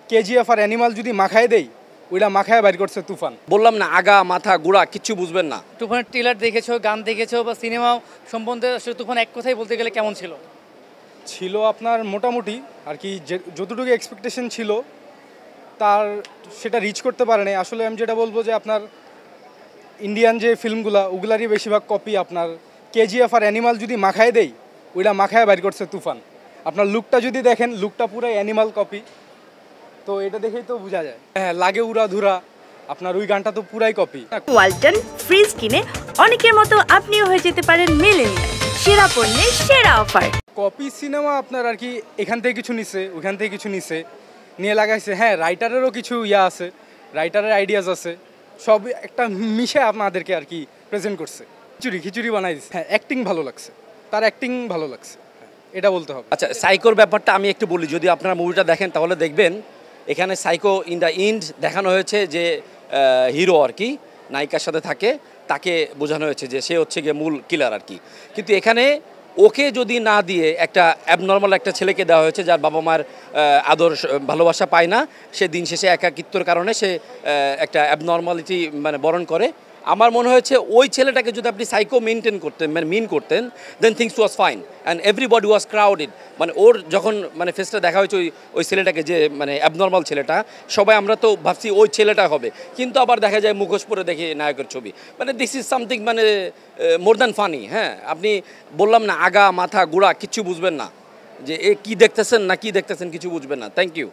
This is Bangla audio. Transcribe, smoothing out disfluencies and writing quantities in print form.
কেজিএফ আর অ্যানিমাল যদি মাখায় দেই ওইটা মাখায় বাইর করছে তুফান। বললাম না, আগা মাথা গোড়া কিচ্ছু বুঝবেন না। তুফানের ট্রেলার দেখেছো, গান দেখেছো বা সিনেমা সম্বন্ধে আসলে তুফান এক কথাই বলতে গেলে কেমন ছিল? ছিল আপনার মোটামুটি আর কি, যতটুকু এক্সপেকটেশন ছিল তার সেটা রিচ করতে পারে নাই। আসলে আমি যেটা বলবো যে আপনার ইন্ডিয়ান যে ফিল্মগুলো ওগুলারই বেশিরভাগ কপি। আপনার কেজিএফ আর অ্যানিমাল যদি মাখায় দেই ওইটা মাখায় বাইর করছে তুফান। আপনার লুকটা যদি দেখেন, লুকটা পুরো অ্যানিমাল কপি, তো এটা দেখেই তো বোঝা যায়। হ্যাঁ, লাগে উড়া ধুরা, আপনার ওই গানটা তো পুরাই কপি। ওয়ালটন ফ্রিজ কিনে অনেকের মতো আপনিও হয়ে যেতে পারেন মিলেনিয়াল। সেরা পণ্যের সেরা অফার। কপি সিনেমা আপনার আর কি এখান থেকে কিছু নিছে, ওইখান থেকে কিছু নিছে, নিয়ে লাগাইছে। হ্যাঁ, রাইটারেরও কিছু আছে, রাইটারের আইডিয়াস আছে, সব একটা মিশে আপনাদেরকে আর কি প্রেজেন্ট করছে। খিচুড়ি বানাই দিচ্ছে। হ্যাঁ, অ্যাক্টিং ভালো লাগছে, তার অ্যাক্টিং ভালো লাগছে, এটা বলতে হবে। আচ্ছা, সাইকোর ব্যাপারটা আমি একটু বলি। যদি আপনারা মুভিটা দেখেন তাহলে দেখবেন এখানে সাইকো ইন দ্য এন্ড দেখানো হয়েছে যে হিরো আর কি নায়িকার সাথে থাকে, তাকে বোঝানো হয়েছে যে সে হচ্ছে গিয়ে মূল কিলার আর কি। কিন্তু এখানে ওকে যদি না দিয়ে একটা অ্যাবনর্মাল একটা ছেলেকে দেওয়া হয়েছে যার বাবা মার আদর ভালোবাসা পায় না, সে দিন শেষে একাকিত্বর কারণে সে একটা অ্যাবনর্মালিটি মানে বরণ করে। আমার মনে হয়েছে ওই ছেলেটাকে যদি আপনি সাইকো মেনটেন করতেন, মানে মিন করতেন, then things was fine and everybody was crowded. মানে ওর যখন মানে ফেসটা দেখা হয়েছে ওই ছেলেটাকে, যে মানে অ্যাবনর্মাল ছেলেটা, সবাই আমরা তো ভাবছি ওই ছেলেটা হবে, কিন্তু আবার দেখা যায় মুখোশ পরে দেখি নায়কের ছবি। মানে দিস ইজ সামথিং মানে মোর দ্যান ফানি। হ্যাঁ, আপনি বললাম না, আগা মাথা গোড়া কিচ্ছু বুঝবেন না, যে এ কী দেখতেছেন না কী দেখতেছেন কিছু বুঝবেন না। Thank you.